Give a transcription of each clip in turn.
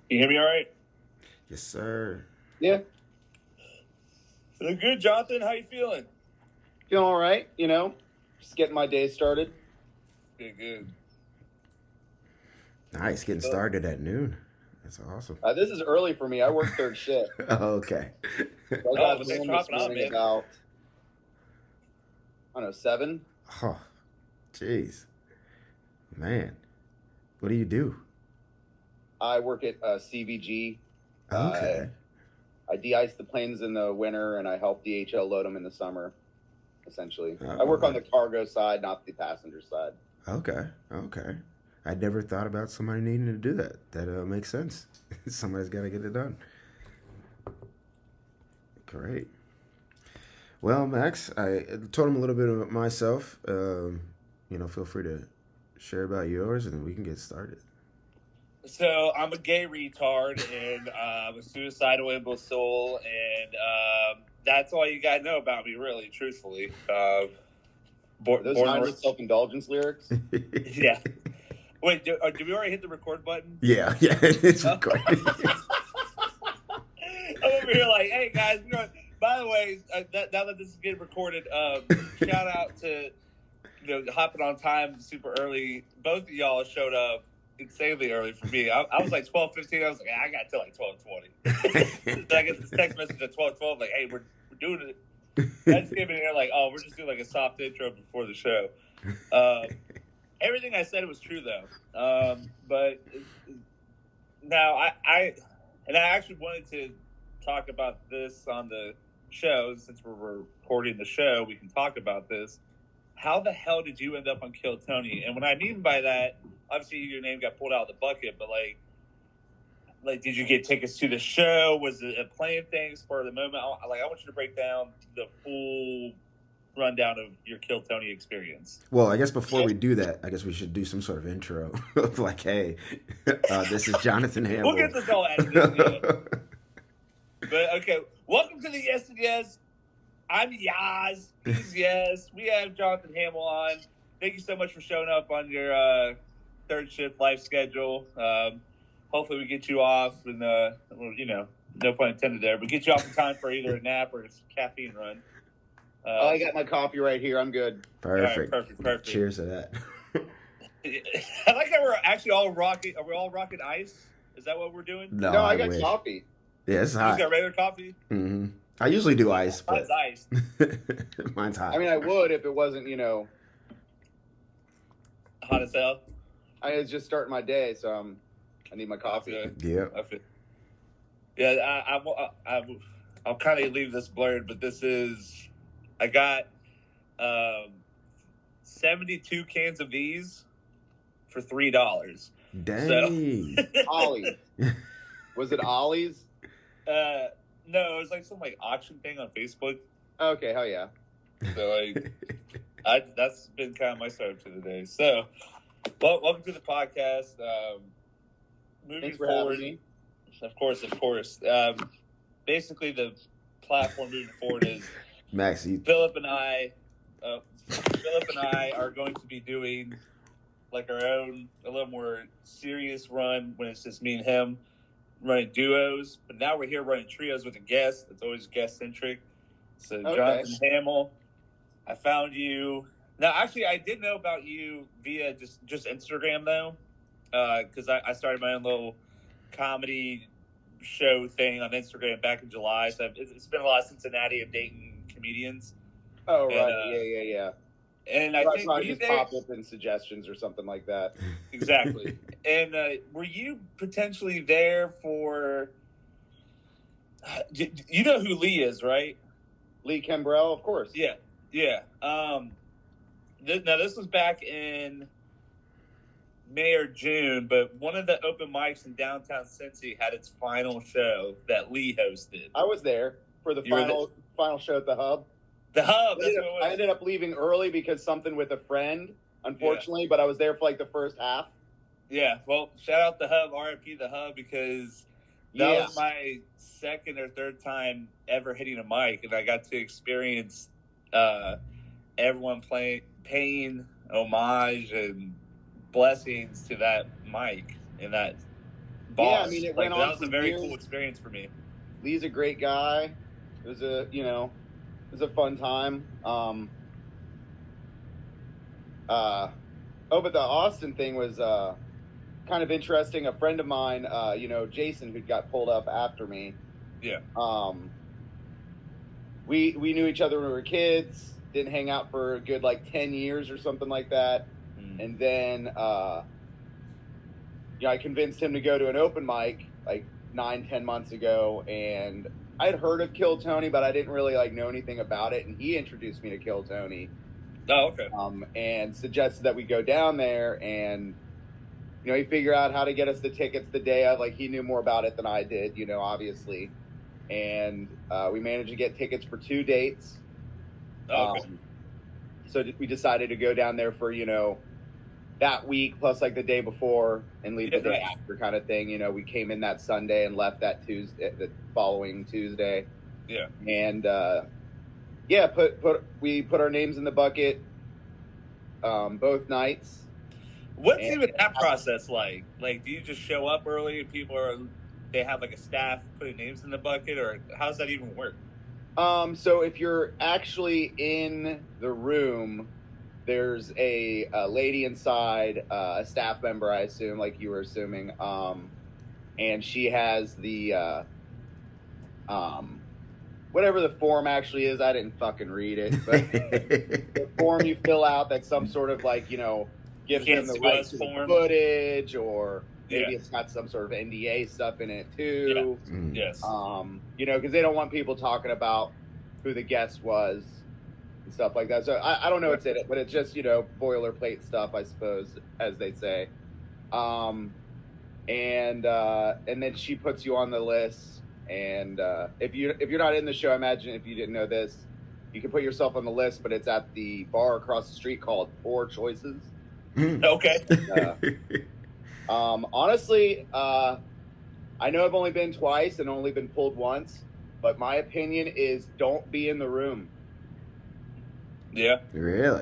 You hear me all right? Yes, sir. Yeah, Feeling good, Jonathan. How you feeling? feeling all right. Just getting my day started. Good. Nice. Getting started at noon. That's awesome. This is early for me. I work third shift. Okay. So I Oh, got well, thanks home for this hopping on, morning man. about, I don't know, 7. Oh, jeez. Man, what do you do? I work at CVG. Okay. I de-ice the planes in the winter, and I help DHL load them in the summer, essentially. Oh, I work on the right. cargo side, not the passenger side. Okay. I never thought about somebody needing to do that. That makes sense. Somebody's got to get it done. Great. Well, Max, I told him a little bit about myself. Feel free to share about yours, and we can get started. So I'm a gay retard, and I'm a suicidal imbecile, and that's all you gotta know about me, really, truthfully. Those Born kind of self-indulgence lyrics? Yeah. Wait, did we already hit the record button? Yeah, it's recording. I'm over here like, hey guys, by the way, now that this is getting recorded, shout out to hopping on time super early. Both of y'all showed up insanely early for me. I was like 12:15. I was like, I got till like 12:20. I get this text message at 12:12 like, hey, we're doing it. I just came in here like, oh, we're just doing like a soft intro before the show. Everything I said was true though. But now I actually wanted to talk about this on the show. Since we're recording the show, we can talk about this. How the hell did you end up on Kill Tony? And what I mean by that, obviously your name got pulled out of the bucket, but like did you get tickets to the show? Was it a planned thing, spur of the moment? I want you to break down the full rundown of your Kill Tony experience. Well, I guess before we do that, I guess we should do some sort of intro of like, hey, this is Jonathan Hammel. We'll get this all edited. Yeah. But okay, welcome to the Yes and Yes. I'm Yaz. He's Yes. We have Jonathan Hammel on. Thank you so much for showing up on your third shift life schedule. Hopefully we get you off and no pun intended there, but get you off in time for either a nap or a caffeine run. I got my coffee right here. I'm good. Perfect. Right, perfect. Cheers to that. I like how we're actually all rocking. Are we all rocking ice? Is that what we're doing? No, I got coffee. Yeah, it's hot. You got regular coffee? Mm-hmm. I usually do ice, but mine's ice. Mine's hot. I mean, I would if it wasn't, hot as hell. I was just starting my day, so I need my coffee. Yeah. Yeah, I'll kind of leave this blurred, but I got 72 cans of these for $3. Dang. So, Ollie's. Was it Ollie's? No, it was like some auction thing on Facebook. Okay, hell yeah. So that's been kind of my start to the day. So, welcome to the podcast. Moving forward, of course. Basically, the platform moving forward is Max. Philip and I are going to be doing like our own a little more serious run when it's just me and him running duos. But now we're here running trios with a guest. It's always guest centric. So Jonathan Hammel, I found you. Now, actually, I did know about you via just Instagram though, because I started my own little comedy show thing on Instagram back in July. So it's been a lot of Cincinnati and Dayton comedians. Oh, right. Yeah. And I think I just pop up in suggestions or something like that. Exactly. And were you potentially there for? You know who Lee is, right? Lee Kimbrell, of course. Yeah. Now this was back in May or June, but one of the open mics in downtown Cincy had its final show that Lee hosted. I was there for the final show at the Hub. The Hub. I ended up leaving early because something with a friend, unfortunately, but I was there for like the first half. Yeah, well, shout out the Hub, RIP the Hub, because that was my second or third time ever hitting a mic, and I got to experience everyone paying homage and blessings to that mic and that boss. Yeah, I mean, it went on that was for a very years. cool experience for me. Lee's a great guy. It was a fun time. But the Austin thing was kind of interesting. A friend of mine, Jason, who got pulled up after me. Yeah. We knew each other when we were kids. Didn't hang out for a good 10 years or something like that. And then I convinced him to go to an open mic 9-10 months ago, and I'd heard of Kill Tony, but I didn't really know anything about it. And he introduced me to Kill Tony. Oh, okay. And suggested that we go down there, and he figured out how to get us the tickets the day of. He knew more about it than I did, obviously. And we managed to get tickets for 2 dates. Okay. So we decided to go down there for that week plus the day before and leave the day after kind of thing. We came in that Sunday and left that Tuesday, the following Tuesday. Yeah. And we put our names in the bucket both nights. What's even that process like? Do you just show up early and they have a staff putting names in the bucket, or how does that even work? So if you're actually in the room, there's a lady inside, a staff member, I assume, like you were assuming, and she has the whatever the form actually is. I didn't fucking read it, but the form you fill out that's some sort of gives them the right to the footage, or maybe it's got some sort of NDA stuff in it too. Yeah. Yes. Because they don't want people talking about who the guest was and stuff like that. So I don't know what's in it, but it's just boilerplate stuff, I suppose, as they say. And then she puts you on the list. And if you're not in the show, I imagine if you didn't know this, you can put yourself on the list, but it's at the bar across the street called Poor Choices. Okay. Honestly, I know I've only been twice and only been pulled once, but my opinion is don't be in the room. Yeah. Really?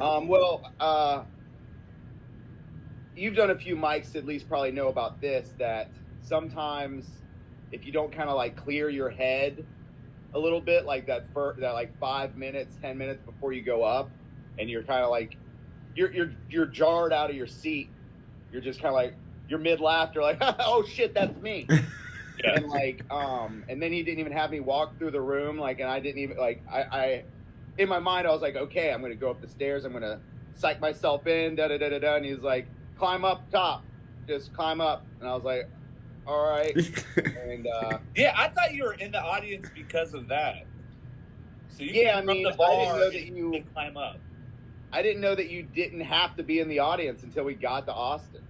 You've done a few mics to at least probably know about this, that sometimes if you don't kind of clear your head a little bit, that 5 minutes, 10 minutes before you go up, and you're kind of you're jarred out of your seat. You're just kind of you're mid laughter, oh shit, that's me. Yeah. And and then he didn't even have me walk through the room, and I didn't even I in my mind I was okay, I'm gonna go up the stairs, I'm gonna psych myself in, and he's climb up top, just climb up, and I was all right. And yeah, I thought you were in the audience because of that. So you from the bar, I didn't know that you climb up. I didn't know that you didn't have to be in the audience until we got to Austin.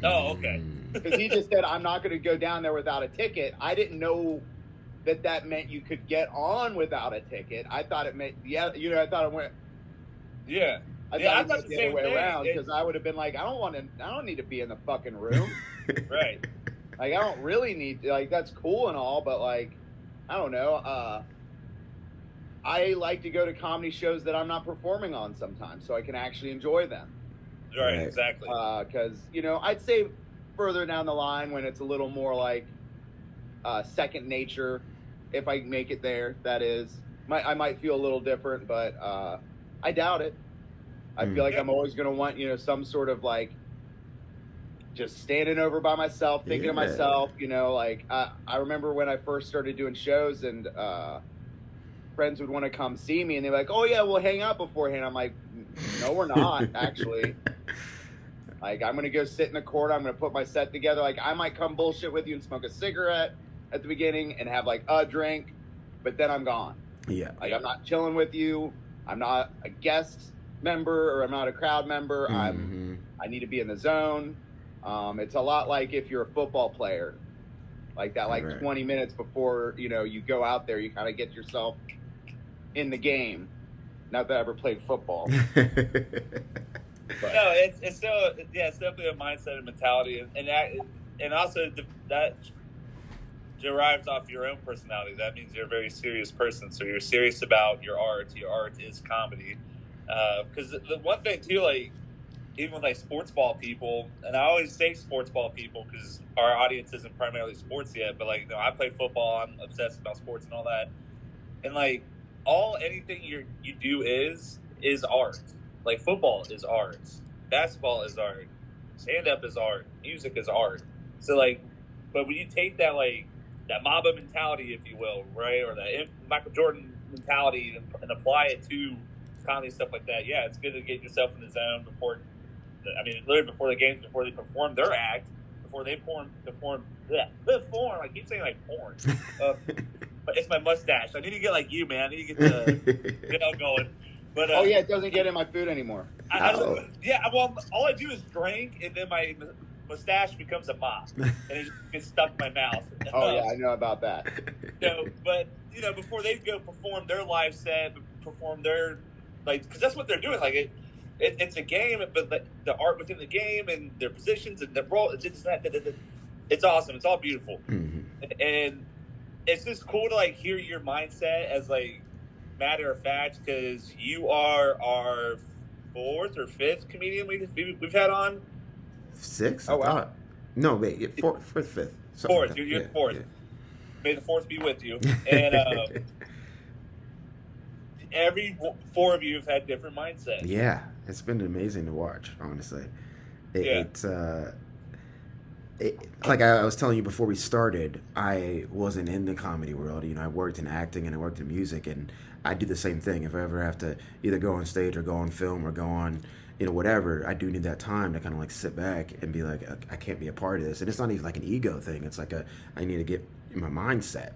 Oh, okay. Because he just said, I'm not going to go down there without a ticket. I didn't know that meant you could get on without a ticket. I thought it meant, I thought it went. Yeah. I thought the other way around, because I would have been I don't need to be in the fucking room. Right. I don't really need, that's cool and all, but I don't know. I like to go to comedy shows that I'm not performing on sometimes, so I can actually enjoy them. Right, exactly. Because, I'd say further down the line when it's a little more second nature, if I make it there, that is. I might feel a little different, but I doubt it. I feel I'm always going to want, some sort of just standing over by myself, thinking to myself, I remember when I first started doing shows and friends would want to come see me and they're oh yeah, we'll hang out beforehand. I'm no, we're not actually. I'm going to go sit in the corner. I'm going to put my set together. I might come bullshit with you and smoke a cigarette at the beginning and have a drink, but then I'm gone. Yeah. I'm not chilling with you. I'm not a guest member or I'm not a crowd member. Mm-hmm. I need to be in the zone. It's a lot like if you're a football player, right. 20 minutes before, you go out there, you kind of get yourself in the game. Not that I ever played football. But. No, it's still, it's definitely a mindset and mentality, and also that derives off your own personality. That means you're a very serious person, so you're serious about your art. Your art is comedy. Because the one thing too, even with like sports ball people, and I always say sports ball people because our audience isn't primarily sports yet, but like, I play football, I'm obsessed about sports and all that, and like anything you do is art. Like football is art, basketball is art, stand up is art, music is art. So like, but when you take that like that Mamba mentality, if you will, right, or that Michael Jordan mentality and apply it to comedy stuff like that, yeah, it's good to get yourself in the zone before. I mean, literally before the games, before they perform their act, before they perform. I keep saying like porn, but it's my mustache. I need to get like you, man. I need to get the going. But oh yeah, it doesn't get in my food anymore. Well, all I do is drink, and then my mustache becomes a mop, and it just gets stuck in my mouth. Oh yeah, I know about that. But before they go perform their live set, perform their because that's what they're doing. Like it's a game, but the art within the game and their positions and their role, it's awesome. It's all beautiful, and it's just cool to like hear your mindset as like matter of fact, because you are our 4th or 5th comedian we've had on. 6? Oh wow. No, wait, 4th, 5th. 4th, you're 4th. Yeah. May the 4th be with you. And every 4 of you have had different mindsets. Yeah, it's been amazing to watch, honestly. It's like I was telling you before we started, I wasn't in the comedy world. I worked in acting and I worked in music, and I do the same thing. If I ever have to either go on stage or go on film or go on, whatever, I do need that time to kind of like sit back and be like, I can't be a part of this. And it's not even like an ego thing. It's like I need to get my mindset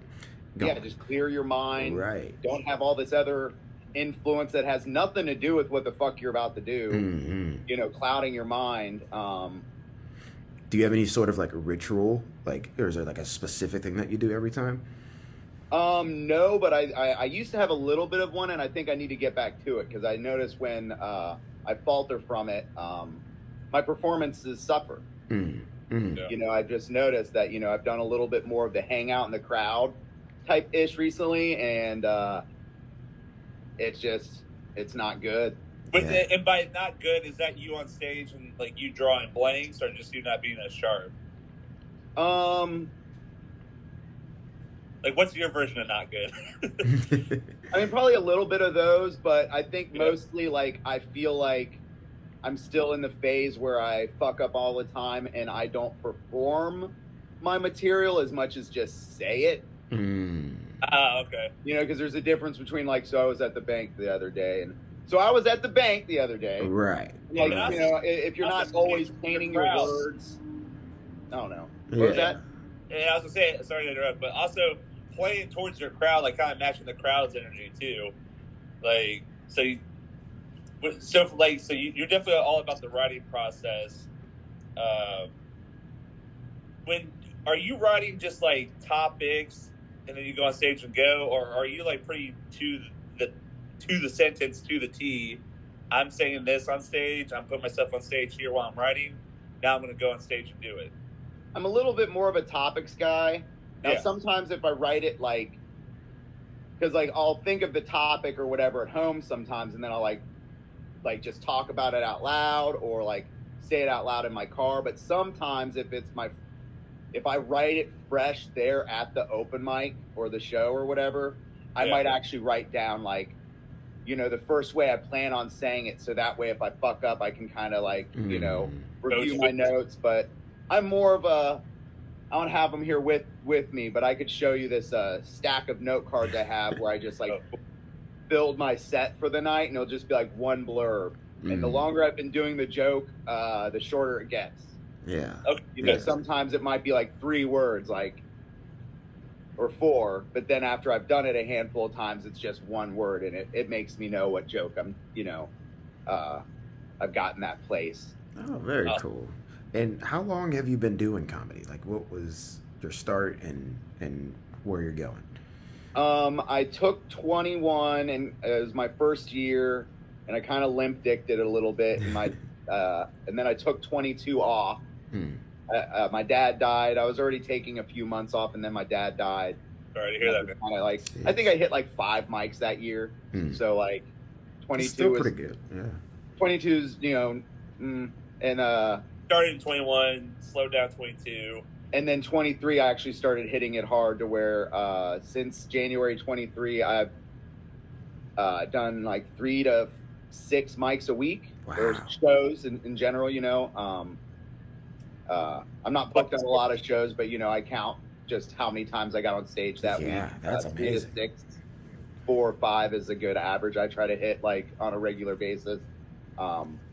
going. Yeah, just clear your mind. Right. Don't have all this other influence that has nothing to do with what the fuck you're about to do. Clouding your mind. Do you have any sort of like a ritual, or is there like a specific thing that you do every time? No, but I used to have a little bit of one, and I think I need to get back to it because I noticed when I falter from it, my performances suffer. Yeah. I've just noticed that I've done a little bit more of the hang out in the crowd type ish recently, and it's not good. But and by not good, is that you on stage and like you drawing blanks, or just you not being as sharp? Like, what's your version of not good? I mean, probably a little bit of those, but I think mostly like I feel like I'm still in the phase where I fuck up all the time and I don't perform my material as much as just say it. Okay. Because there's a difference between so I was at the bank the other day, and so I was at the bank the other day. Right. Like, if you're not always painting your words. I don't know. What was that? Yeah, I was gonna say, sorry to interrupt, but also playing towards your crowd, like kind of matching the crowd's energy too. Like, so you're definitely all about the writing process. When are you writing just like topics and then you go on stage and go, or are you like pretty to the sentence, to the T? I'm saying this on stage. I'm putting myself on stage here while I'm writing. Now I'm going to go on stage and do it. I'm a little bit more of a topics guy. Now, sometimes if I write it because I'll think of the topic or whatever at home sometimes, and then I'll like just talk about it out loud or say it out loud in my car. But sometimes if I write it fresh there at the open mic or the show or whatever, I might actually write down the first way I plan on saying it, so that way if I fuck up, I can kind of review my notes. But I'm more of I don't have them here with me, but I could show you this stack of note cards I have where I just build my set for the night, and it'll just be one blurb. And the longer I've been doing the joke, the shorter it gets. Yeah. Okay. Sometimes it might be 3 words, or 4, but then after I've done it a handful of times, it's just 1 word, and it makes me know what joke I've gotten that place. Oh, very cool. And how long have you been doing comedy? What was your start and where you're going? I took 21, and it was my first year, and I kind of limp-dicked it a little bit, and and then I took 22 off. My dad died. I was already taking a few months off, and then my dad died. Sorry to hear that, man. I think I hit 5 mics that year. So 22 still pretty good. Yeah. 22's And started in 21, slowed down 22. And then 23, I actually started hitting it hard to where since January 23, I've done like 3 to 6 mics a week, or shows in general, you know. I'm not booked on a lot of shows, but, you know, I count just how many times I got on stage that week. Yeah, that's 3 amazing. to 6, 4 or 5 is a good average. I try to hit like on a regular basis.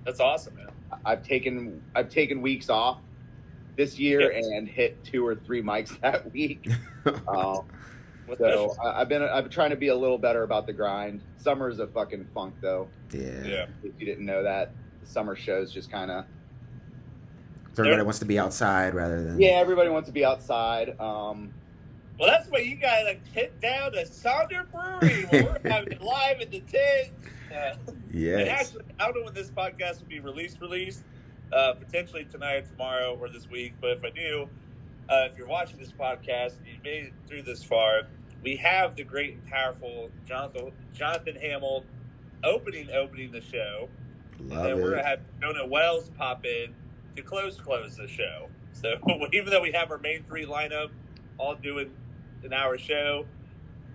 That's awesome, man. I've taken weeks off this year and hit 2 or 3 mics that week. So I've been trying to be a little better about the grind. Summer's a fucking funk though. Yeah. If you didn't know that, the summer shows just kind of. So everybody wants to be outside rather than. Yeah, everybody wants to be outside. Well, that's why you guys like hit down to Sonder Brewery where we're having it live in the tent. Yes. And actually, I don't know when this podcast will be released. Potentially tonight or tomorrow or this week. But if I do, if you're watching this podcast and you made it through this far, we have the great and powerful Jonathan Hammel opening the show. Love and it. we're going to have Jonah Wells pop in to close the show. So even though we have our main 3 lineup all doing an hour show,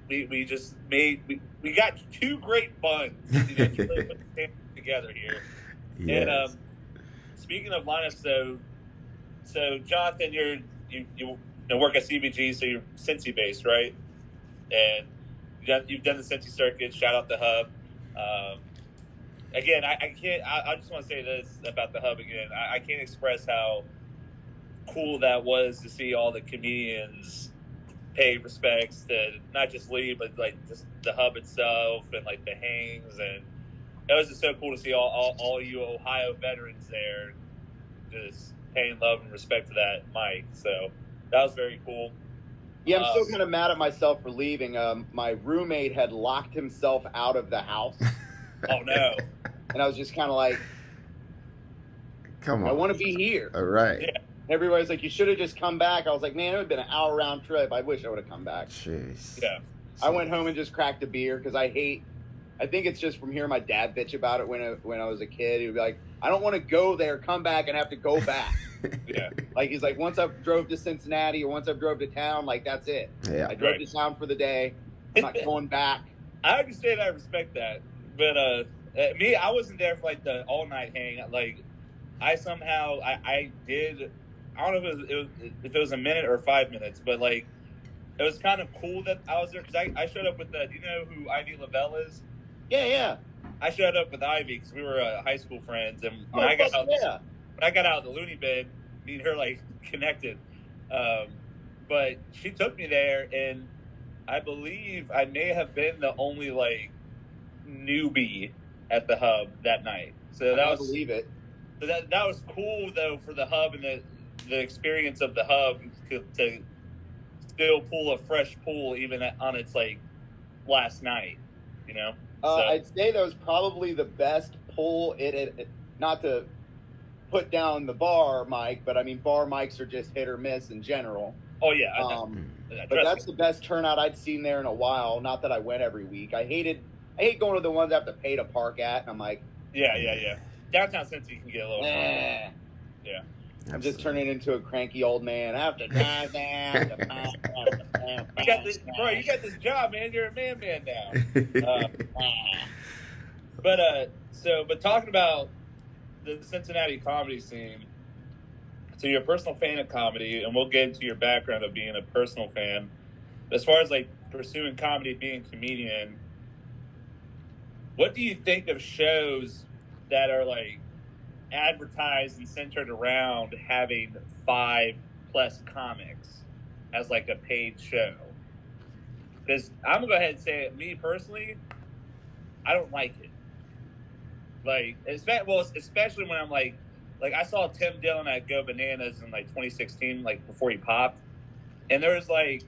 we just we got 2 great buns to really put the together here. Yes. And speaking of lineups, so Jonathan, you work at CBG, so you're Cincy based, right? And you've done the Cincy circuit. Shout out the Hub. Again, I can't. I just want to say this about the Hub again. I can't express how cool that was to see all the comedians pay respects to not just Lee, but like just the Hub itself and like the hangs, and it was just so cool to see all you Ohio veterans there just paying love and respect to that mic. So that was very cool. Yeah, I'm still kind of mad at myself for leaving. My roommate had locked himself out of the house. Oh no! And I was just kind of like, come on, I want to be here. All right. Yeah. Everybody's like, you should have just come back. I was like, man, it would have been an hour round trip. I wish I would have come back. Jeez. Yeah. I went home and just cracked a beer because I think it's just from hearing my dad bitch about it when I was a kid. He would be like, I don't want to go there, come back, and have to go back. Yeah. Like, he's like, once I've drove to Cincinnati or once I've drove to town, like, that's it. Yeah. I drove to town for the day. I'm not going back. I understand. I respect that. But me, I wasn't there for like the all night hang. Like, I somehow I did. I don't know if it was a minute or 5 minutes, but like it was kind of cool that I was there because I showed up with do you know who Ivy Lavelle is? Yeah. I showed up with Ivy because we were high school friends, and when Oh, I got fuck out, yeah. when I got out of the loony bin, me and her like connected. But she took me there, and I believe I may have been the only like newbie at the Hub that night. So that I was believe it. So that was cool though for the Hub and the experience of the Hub to still pull a fresh pool even on its like last night, you know. I'd say that was probably the best pull. It not to put down the bar mic, but I mean bar mics are just hit or miss in general. Oh yeah, but that's the best turnout I'd seen there in a while. Not that I went every week. I hate going to the ones I have to pay to park at, and I'm like, yeah. Downtown Cincy can get a little. Yeah. I'm just turning into a cranky old man. I have to drive down. You got this job, man. You're a man now. But talking about the Cincinnati comedy scene, so you're a personal fan of comedy, and we'll get into your background of being a personal fan. As far as like pursuing comedy, being a comedian, what do you think of shows that are like advertised and centered around having 5+ comics as like a paid show? Because I'm gonna go ahead and say it, me personally, I don't like it. Like, especially when I'm like I saw Tim Dillon at Go Bananas in like 2016, like before he popped, and there was like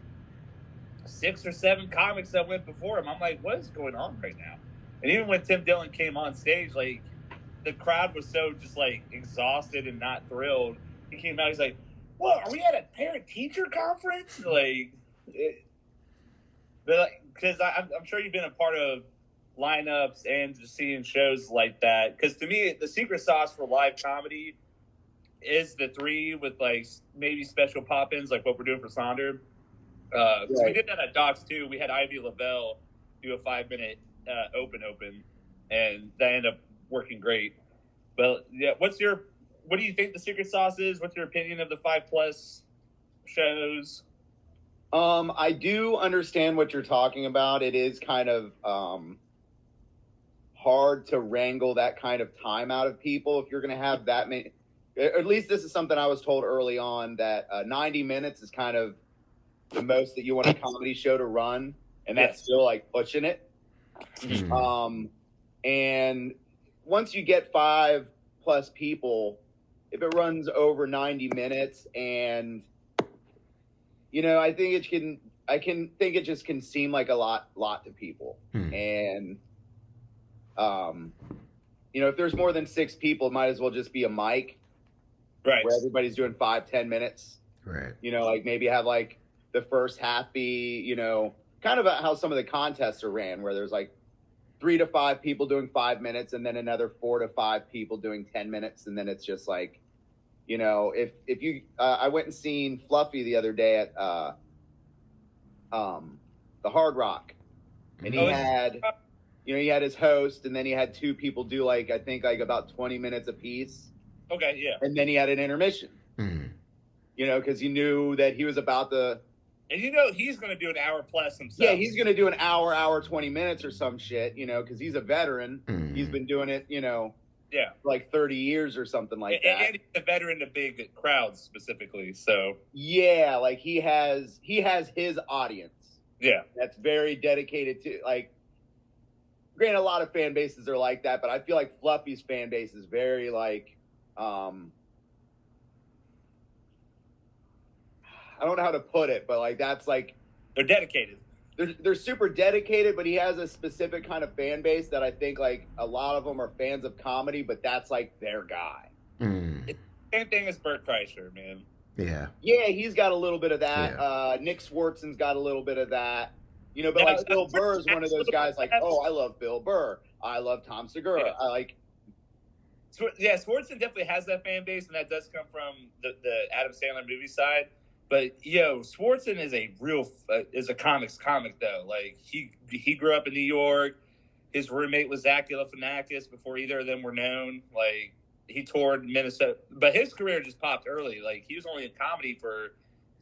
6 or 7 comics that went before him. I'm like, what is going on right now? And even when Tim Dillon came on stage, like the crowd was so just like exhausted and not thrilled. He came out, he's like, "What? Are we at a parent-teacher conference?" Because I'm sure you've been a part of lineups and just seeing shows like that. Because to me, the secret sauce for live comedy is the three with like maybe special pop-ins like what we're doing for Sonder. Because we did that at Docs too. We had Ivy Lavelle do a 5-minute open, and that ended up working great. But yeah, what do you think the secret sauce is? What's your opinion of the 5+ shows? I do understand what you're talking about. It is kind of hard to wrangle that kind of time out of people if you're going to have that many. At least this is something I was told early on, that 90 minutes is kind of the most that you want a comedy show to run, and that's still like pushing it. And once you get 5+ people, if it runs over 90 minutes, and I think it just can seem like a lot to people. And if there's more than 6 people, it might as well just be a mic, right, where everybody's doing 5-10 minutes, right? Like maybe have like the first half be, kind of how some of the contests are ran, where there's like 3 to 5 people doing 5 minutes, and then another 4 to 5 people doing 10 minutes. And then it's just like, if you, I went and seen Fluffy the other day at the Hard Rock, and he had, he had his host, and then he had 2 people do like, I think like about 20 minutes apiece. Okay, yeah. And then he had an intermission, because he knew that he was about to. And he's going to do an hour plus himself. Yeah, he's going to do an hour 20 minutes or some shit, because he's a veteran. He's been doing it, like 30 years or something like that. And he's a veteran of big crowds specifically, so. Yeah, like he has his audience. Yeah. That's very dedicated to, like, granted, a lot of fan bases are like that, but I feel like Fluffy's fan base is very, like, I don't know how to put it, but like that's like they're dedicated. They're super dedicated, but he has a specific kind of fan base that I think like a lot of them are fans of comedy, but that's like their guy. It's the same thing as Bert Kreischer, man. Yeah. Yeah, he's got a little bit of that. Yeah. Nick Swartzen's got a little bit of that. But like Bill Burr is one of those guys like, oh, I love Bill Burr. I love Tom Segura. Yeah. I like. Yeah, Swartzen definitely has that fan base, and that does come from the Adam Sandler movie side. But Swartzen is a comic though. Like he grew up in New York. His roommate was Zach Galifianakis before either of them were known. Like he toured Minnesota, but his career just popped early. Like he was only in comedy for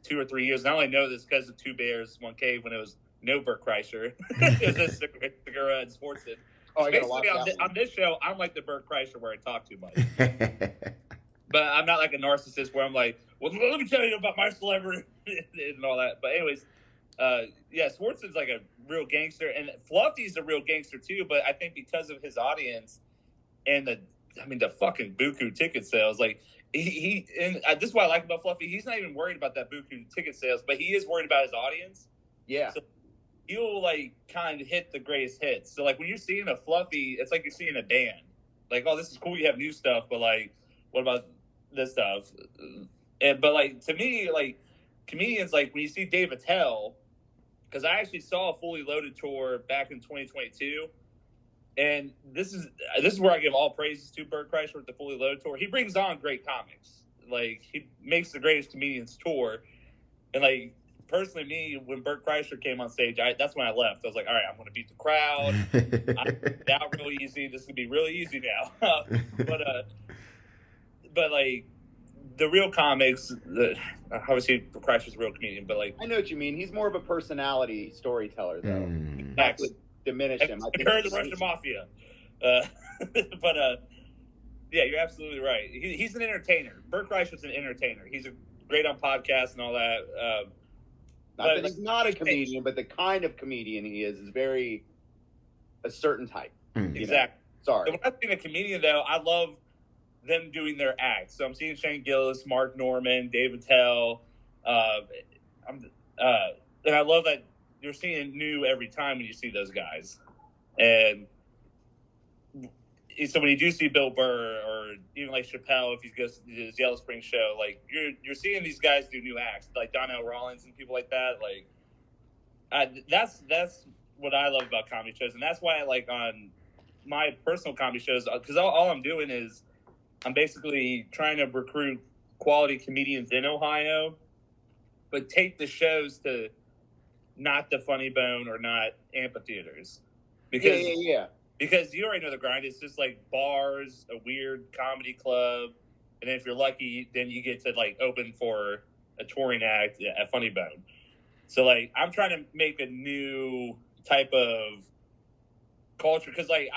2 or 3 years. And I only know this because of Two Bears, One Cave when it was no Bert Kreischer. It was just Segura and Swartzen. Oh, So basically on this show, I'm like the Bert Kreischer where I talk too much. But I'm not like a narcissist where I'm like, well, let me tell you about my celebrity and all that. But anyways, Swartzen's like a real gangster, and Fluffy's a real gangster too. But I think because of his audience and the fucking buku ticket sales, like this is what I like about Fluffy. He's not even worried about that buku ticket sales, but he is worried about his audience. Yeah. So he'll like kind of hit the greatest hits. So like when you're seeing a Fluffy, it's like you're seeing a band. Like, oh, this is cool. You have new stuff, but like, what about this stuff? But like to me, like comedians, like when you see Dave Attell, because I actually saw a Fully Loaded tour back in 2022, and this is where I give all praises to Bert Kreischer with the Fully Loaded tour. He brings on great comics. Like he makes the greatest comedians tour, and like personally, me when Bert Kreischer came on stage, that's when I left. I was like, all right, I'm going to beat the crowd. I'm down real easy. This is going to be really easy now. But like the real comics, obviously Kreischer's a real comedian, but like I know what you mean. He's more of a personality storyteller, though. That would diminish him. I think heard the Russian Mafia, but yeah, you're absolutely right. He's an entertainer. Bert Kreischer's an entertainer. He's great on podcasts and all that. Not that he's not a comedian, but the kind of comedian he is very a certain type. Exactly. Sorry. So when I'm seeing a comedian, though, I love them doing their acts. So I'm seeing Shane Gillis, Mark Norman, Dave Attell. And I love that you're seeing new every time when you see those guys. And so when you do see Bill Burr or even like Chappelle, if he goes to his Yellow Spring show, like you're seeing these guys do new acts, like Donnell Rollins and people like that. Like that's what I love about comedy shows, and that's why I like on my personal comedy shows, because all I'm doing is I'm basically trying to recruit quality comedians in Ohio, but take the shows to not the Funny Bone or not amphitheaters, because because you already know the grind. It's just like bars, a weird comedy club, and then if you're lucky, then you get to like open for a touring act at Funny Bone. So like I'm trying to make a new type of culture, because like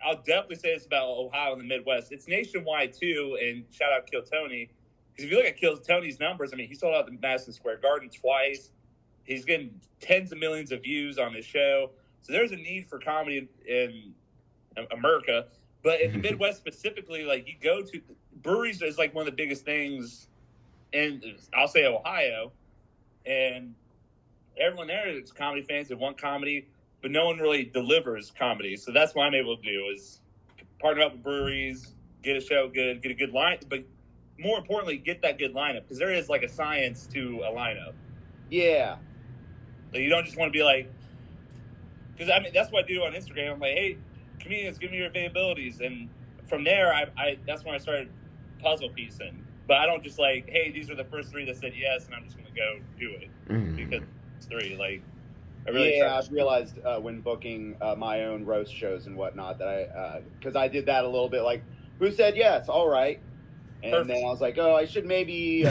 I'll definitely say this about Ohio and the Midwest. It's nationwide too, and shout out Kill Tony, because if you look at Kill Tony's numbers, I mean, he sold out the Madison Square Garden twice. He's getting tens of millions of views on his show. So there's a need for comedy in America. But in the Midwest specifically, like you go to breweries is like one of the biggest things in, I'll say, Ohio. And everyone there is comedy fans that want comedy, but no one really delivers comedy. So that's what I'm able to do is partner up with breweries, get a show good, get a good line, but more importantly, get that good lineup, because there is like a science to a lineup. Yeah. Like you don't just want to be like, because I mean that's what I do on Instagram. I'm like, hey, comedians, give me your availabilities, and from there, I that's when I started puzzle piecing. But I don't just like, hey, these are the first 3 that said yes, and I'm just going to go do it because it's 3. Like, I really I've realized when booking my own roast shows and whatnot that because I did that a little bit. Like, who said yes? All right, and Perfect. then I was like, oh, I should maybe.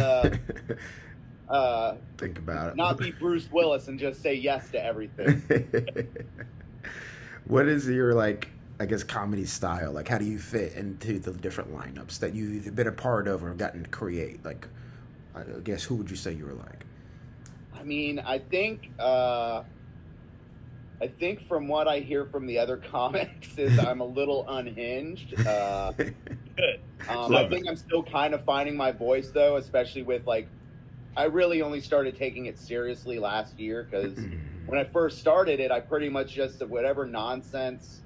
Think about it. Not be Bruce Willis and just say yes to everything. What is your, like, I guess, comedy style? Like, how do you fit into the different lineups that you've been a part of or gotten to create? Like, I guess, who would you say you were like? I mean, I think from what I hear from the other comics is I'm a little unhinged. Good. I think I'm still kind of finding my voice, though, especially with, like, I really only started taking it seriously last year, because when I first started it, I pretty much just said whatever nonsense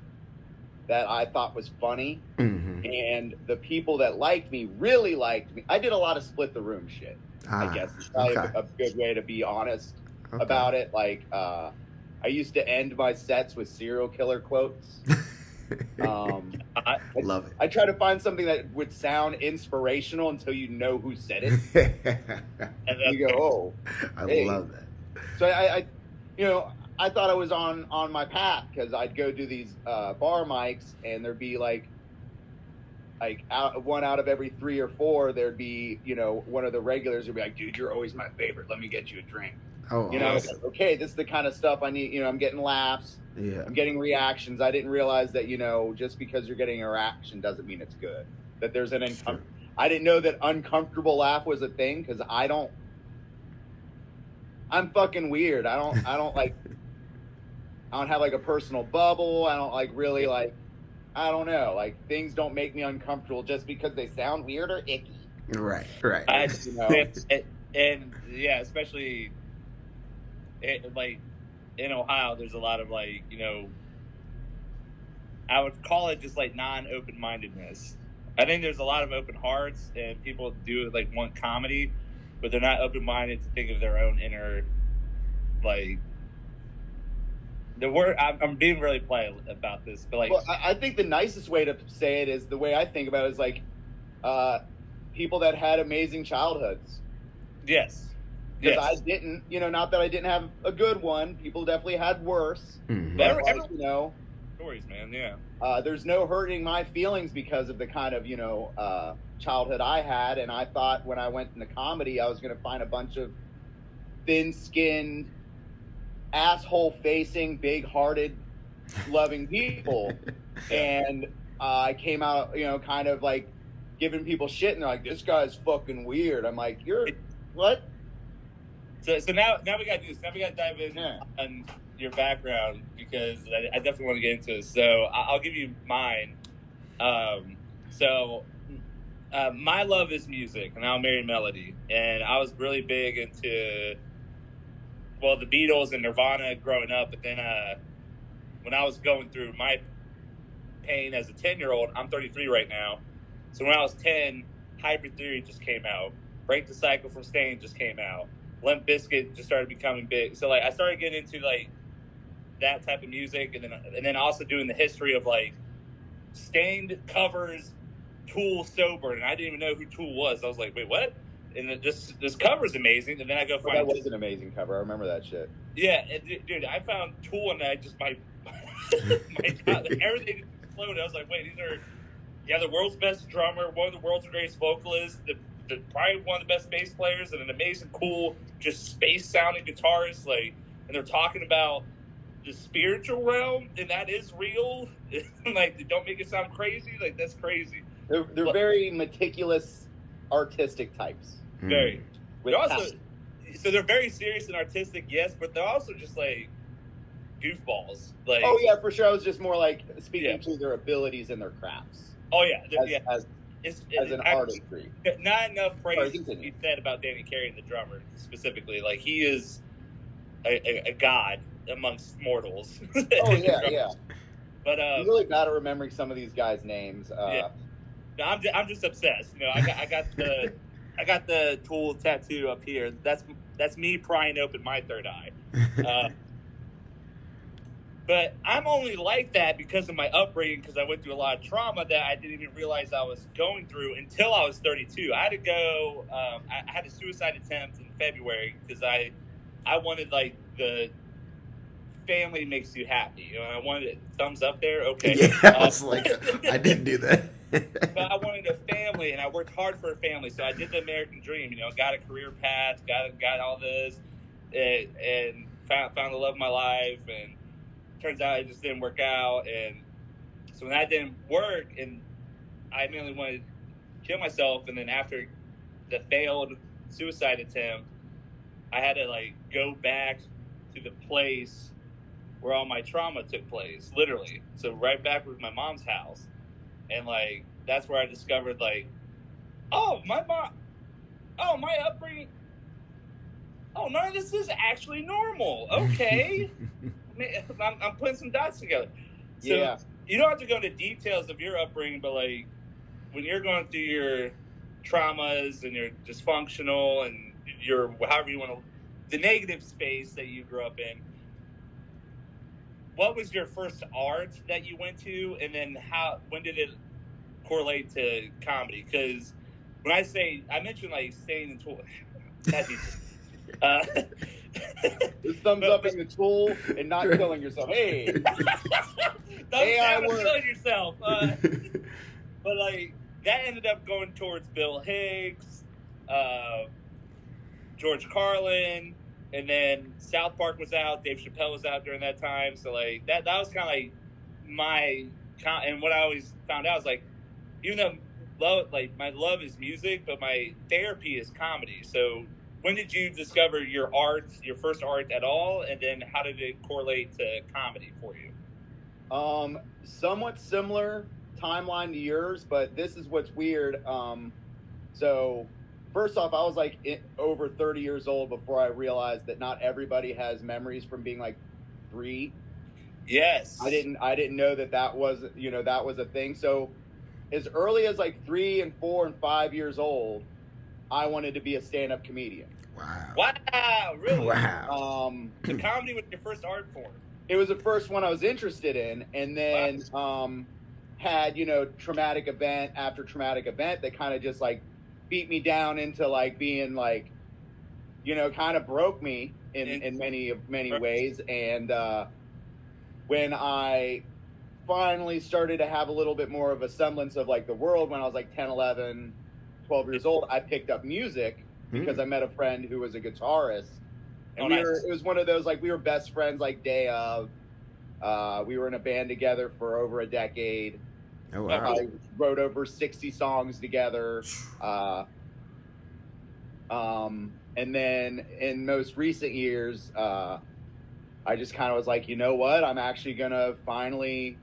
that I thought was funny. And the people that liked me really liked me. I did a lot of split the room shit, I guess. It's probably a good way to be honest about it. Like, I used to end my sets with serial killer quotes. I love it. I try to find something that would sound inspirational until you know who said it. And then you go, oh. I love that. So I thought I was on my path, because I'd go do these bar mics, and there'd be like one out of every 3 or 4, there'd be, one of the regulars would be like, dude, you're always my favorite. Let me get you a drink. Oh, awesome. Okay, this is the kind of stuff I need. I'm getting laughs. Yeah. I'm getting reactions. I didn't realize that, just because you're getting a reaction doesn't mean it's good. That there's I didn't know that uncomfortable laugh was a thing, because I'm fucking weird. I don't like, I don't have like a personal bubble. I don't like really like, I don't know. Like, things don't make me uncomfortable just because they sound weird or icky. Right. And yeah, especially like in Ohio, there's a lot of like, I would call it just like non-open-mindedness. I think there's a lot of open hearts, and people do like want comedy, but they're not open-minded to think of their own inner, like, the word. I'm being really polite about this, but like, well, I think the nicest way to say it is the way I think about it is like, people that had amazing childhoods. Yes. Because I didn't, not that I didn't have a good one. People definitely had worse. But stories, man. Yeah. There's no hurting my feelings because of the kind of, childhood I had. And I thought when I went into comedy, I was going to find a bunch of thin-skinned, asshole-facing, big-hearted, loving people. And I came out, kind of like giving people shit. And they're like, this guy's fucking weird. I'm like, you're what? So now we got to do this. Now we got to dive in on your background, because I definitely want to get into this. So I'll give you mine. My love is music, and I'll marry melody. And I was really big into, the Beatles and Nirvana growing up. But then when I was going through my pain as a 10-year-old, I'm 33 right now. So when I was 10, Hybrid Theory just came out. Break the Cycle from Stain just came out. Limp Bizkit just started becoming big. So, like, I started getting into, like, that type of music, and then also doing the history of like Stained covers Tool sober, and I didn't even know who Tool was. I was like, wait, what? And this cover's amazing, and then I go find that was an amazing cover. I remember that shit. Yeah, and, dude, I found Tool, and I just my God, everything exploded. I was like, wait, these are the world's best drummer, one of the world's greatest vocalists, the probably one of the best bass players, and an amazing, cool, just space sounding guitarist. Like, and they're talking about the spiritual realm, and that is real. Like, they don't make it sound crazy. Like, that's crazy. They're very meticulous, artistic types. Very. They're also, so they're very serious and artistic, yes, but they're also just like goofballs. Like, oh yeah, for sure. I was just more like speaking to their abilities and their crafts. Oh yeah, as an artistry. Not enough praise to be said about Danny Carey, the drummer, specifically. Like, he is a god amongst mortals. Oh yeah. But I'm really bad at remembering some of these guys' names. Yeah. No, I'm just obsessed. You know, I got the Tool tattoo up here. That's me prying open my third eye. But I'm only like that because of my upbringing, because I went through a lot of trauma that I didn't even realize I was going through until I was 32. I had to go. I had a suicide attempt in February because I wanted, like, the family makes you happy. You know, I wanted it, thumbs up there. Okay. Yeah, I was like, I didn't do that. But I wanted a family, and I worked hard for a family. So I did the American dream. You know, got a career path, got all this, and found the love of my life. And turns out it just didn't work out. And so when that didn't work, and I mainly wanted to kill myself, and then after the failed suicide attempt, I had to, like, go back to the place where all my trauma took place, literally. So right back with my mom's house. And, like, that's where I discovered, like, oh, my upbringing, oh, none of this is actually normal. Okay. I'm putting some dots together. So Yeah. You don't have to go into details of your upbringing, but, like, when you're going through your traumas and you're dysfunctional and you're, however you want to, the negative space that you grew up in, what was your first art that you went to, and then when did it correlate to comedy? Because when I mentioned, like, staying in Tool, This thumbs up in the Tool and not killing yourself. Hey, killing yourself. But, like, that ended up going towards Bill Hicks, George Carlin. And then South Park was out. Dave Chappelle was out during that time. So, like, that was kind of like and what I always found out is, like, even though my love is music, but my therapy is comedy. So when did you discover your first art at all? And then how did it correlate to comedy for you? Somewhat similar timeline to yours, but this is what's weird. So first off, I was like over 30 years old before I realized that not everybody has memories from being like 3. Yes. I didn't know that was a thing. So as early as like 3 and 4 and 5 years old, I wanted to be a stand-up comedian. Wow. Really? Wow. The comedy was your first art form. It was the first one I was interested in, and then had, traumatic event after traumatic event that kind of just like beat me down into like being like, kind of broke me in many ways. And when I finally started to have a little bit more of a semblance of like the world, when I was like 10, 11, 12 years old, I picked up music because I met a friend who was a guitarist. And it was one of those, like, we were best friends like day of. We were in a band together for over a decade. Oh, wow. I wrote over 60 songs together. And then in most recent years, I just kind of was like, you know what? I'm actually going to finally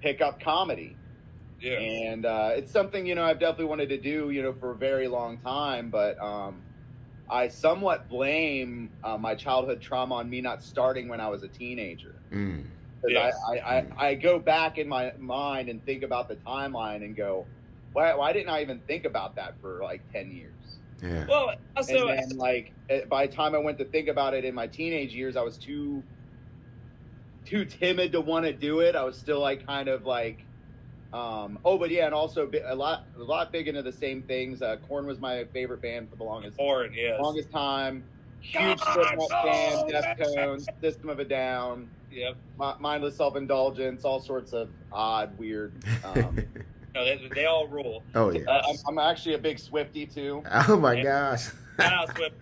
pick up comedy. Yeah. And it's something, I've definitely wanted to do, for a very long time. But I somewhat blame my childhood trauma on me not starting when I was a teenager. Yeah. I go back in my mind and think about the timeline and go, why didn't I even think about that for like 10 years? Yeah. Well, also, and then, like, by the time I went to think about it in my teenage years, I was too too timid to want to do it. I was still like kind of like, but yeah, and also a lot big into the same things. Korn was my favorite band for the Korn, yes. longest time. Huge Slipknot fan, Deftones, System of a Down. Yep. Mindless Self-Indulgence, all sorts of odd, weird. No, they all rule. Oh yeah. I'm actually a big Swiftie too. Oh my gosh. Shout out Swift.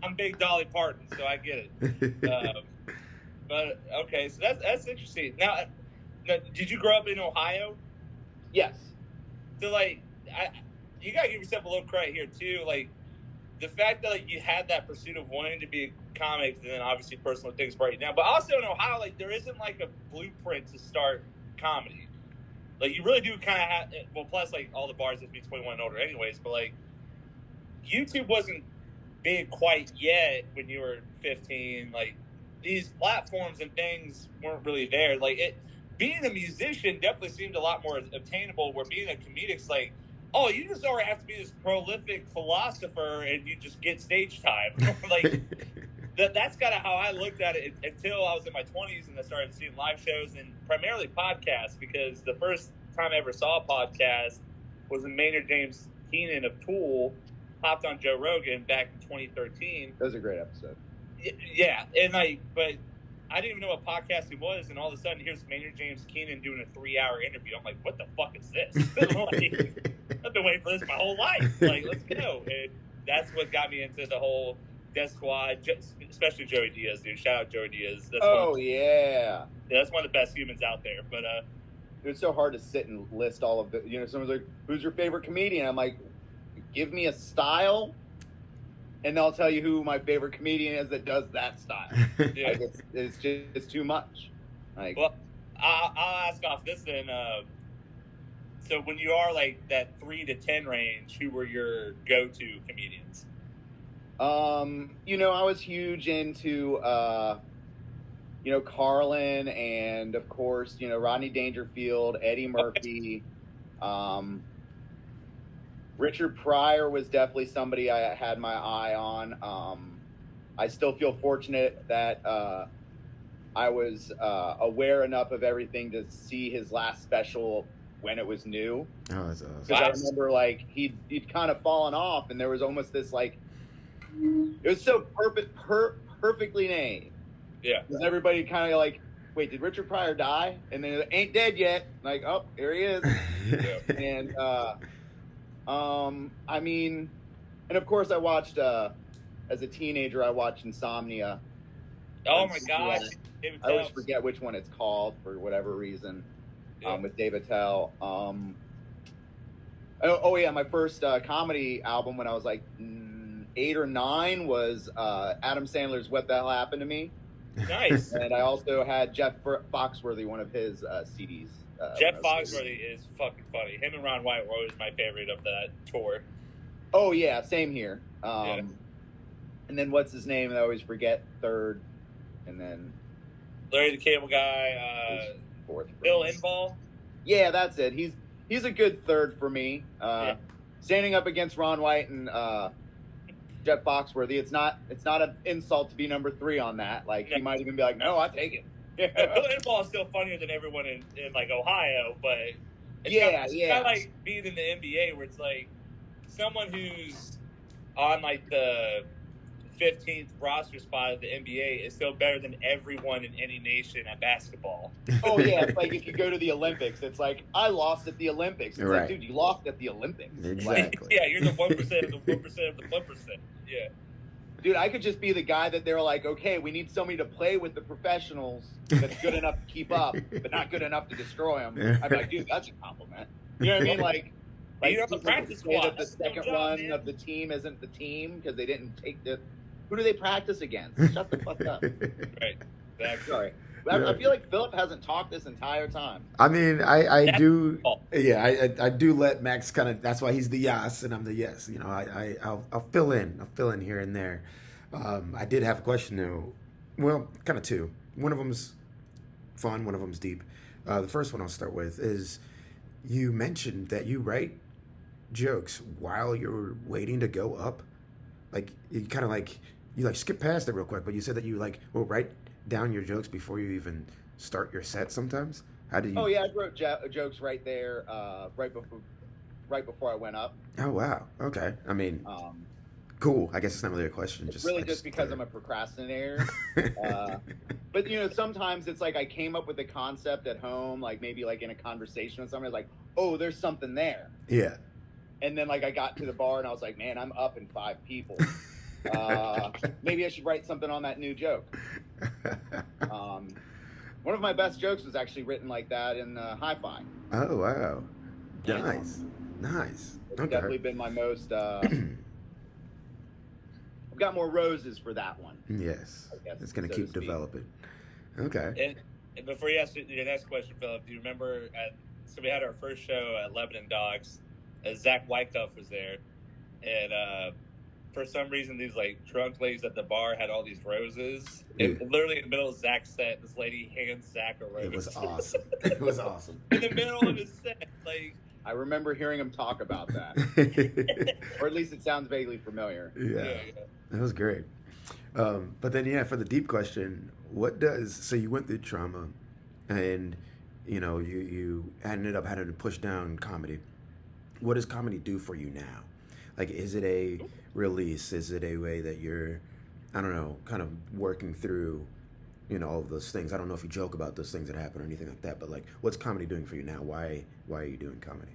I'm big Dolly Parton, so I get it. But okay, so that's interesting. Now, did you grow up in Ohio? Yes. So like, you gotta give yourself a little credit here too. Like, the fact that like you had that pursuit of wanting to be a comic, and then obviously personal things brought you down. But also in Ohio, like there isn't like a blueprint to start comedy. Like you really do kind of have. Well, plus like all the bars have to be 21 and older, anyways. But like, YouTube wasn't big quite yet when you were 15. Like these platforms and things weren't really there. Like being a musician definitely seemed a lot more obtainable. Where being a comedic's like, oh, you just already have to be this prolific philosopher and you just get stage time. Like that's kind of how I looked at it until I was in my 20s and I started seeing live shows and primarily podcasts, because the first time I ever saw a podcast was when Maynard James Keenan of Tool hopped on Joe Rogan back in 2013. That was a great episode. Yeah, and but I didn't even know what podcasting was, and all of a sudden here's Maynard James Keenan doing a 3-hour interview. I'm like, what the fuck is this? Like, I've been waiting for this my whole life. Like, let's go. And that's what got me into the whole Death Squad, especially Joey Diaz, dude. Shout out Joey Diaz. Yeah, that's one of the best humans out there. But it's so hard to sit and list all of the. Someone's like, "Who's your favorite comedian?" I'm like, "Give me a style, and they'll tell you who my favorite comedian is that does that style." Yeah. Like it's just too much. Like, well, I'll ask off this then. So when you are like that 3 to 10 range, who were your go-to comedians? I was huge into Carlin, and of course, Rodney Dangerfield, Eddie Murphy. Richard Pryor was definitely somebody I had my eye on. I still feel fortunate that I was aware enough of everything to see his last special when it was new. Oh, that's awesome. Because I remember like he'd kind of fallen off, and there was almost this like, it was so perfectly named. Yeah. Because everybody kind of like, wait, did Richard Pryor die? And then ain't dead yet. Like, oh, here he is. Yeah. And I mean, and of course I watched as a teenager I watched Insomnia. Oh my gosh. I always forget which one it's called for whatever reason. Yeah. With Dave Attell. My first comedy album when I was like 8 or 9 was Adam Sandler's "What the Hell Happened to Me." Nice. And I also had Jeff Foxworthy, one of his CDs. Jeff Foxworthy is fucking funny. Him and Ron White were always my favorite of that tour. Oh yeah, same here. Yeah. And then what's his name? I always forget. Third, and then Larry the Cable Guy, fourth. Bill Inball. Yeah, that's it. He's a good third for me. Yeah. Standing up against Ron White and Jeff Foxworthy, it's not an insult to be number 3 on that. Like he might even be like, no, I take it. Bill Inball is still funnier than everyone in like Ohio, but it's kind of like being in the NBA where it's like someone who's on like the 15th roster spot of the NBA is still better than everyone in any nation at basketball. Oh yeah, it's like if you go to the Olympics, it's like I lost at the Olympics. It's right. like, dude, you lost at the Olympics. Exactly. Like, yeah, you're the 1% of the 1% of the 1%. Yeah. Dude, I could just be the guy that they're like, okay, we need somebody to play with the professionals that's good enough to keep up, but not good enough to destroy them. I'd be like, dude, that's a compliment. You know what I mean? Like you're on the practice squad. That the second one of the team isn't the team because they didn't take the. Who do they practice against? Shut the fuck up. Right. Exactly. Sorry. I feel like Philip hasn't talked this entire time. I mean, I do. Yeah, I do let Max kind of. That's why he's the yes and I'm the yes. I'll fill in. I'll fill in here and there. I did have a question though. Well, kind of two. One of them's fun. One of them's deep. The first one I'll start with is you mentioned that you write jokes while you're waiting to go up. Like you kind of like you like skip past it real quick, but you said that you like will write down your jokes before you even start your set sometimes? How do you? Oh yeah, I wrote jokes right there, right before I went up. Oh wow. Okay. I mean, Um, cool. I guess it's not really a question. it's really just because I'm a procrastinator. But sometimes it's like I came up with a concept at home, like maybe like in a conversation with somebody, like, oh, there's something there. Yeah. And then like I got to the bar and I was like, man, I'm up in 5 people. Maybe I should write something on that new joke. One of my best jokes was actually written like that in Hi-Fi. Oh wow. Nice. It's Okay. definitely been my most. I've got more roses for that one. Yes. I guess, It's gonna so keep to speak. developing. Okay. And before you ask your next question, Philip, do you remember? So we had our first show at Lebanon Dogs. Zach Wyckoff was there, and for some reason, these like drunk ladies at the bar had all these roses. And literally in the middle of Zach's set, this lady hands Zach a rose. It was awesome. It was awesome. In the middle of his set, like. I remember hearing him talk about that, or at least it sounds vaguely familiar. Yeah. That was great. But then, for the deep question, so you went through trauma and, you ended up having to push down comedy. What does comedy do for you now? Like, is it a release? Is it a way that you're, I don't know, kind of working through, all of those things? I don't know if you joke about those things that happen or anything like that, but like, what's comedy doing for you now? Why are you doing comedy?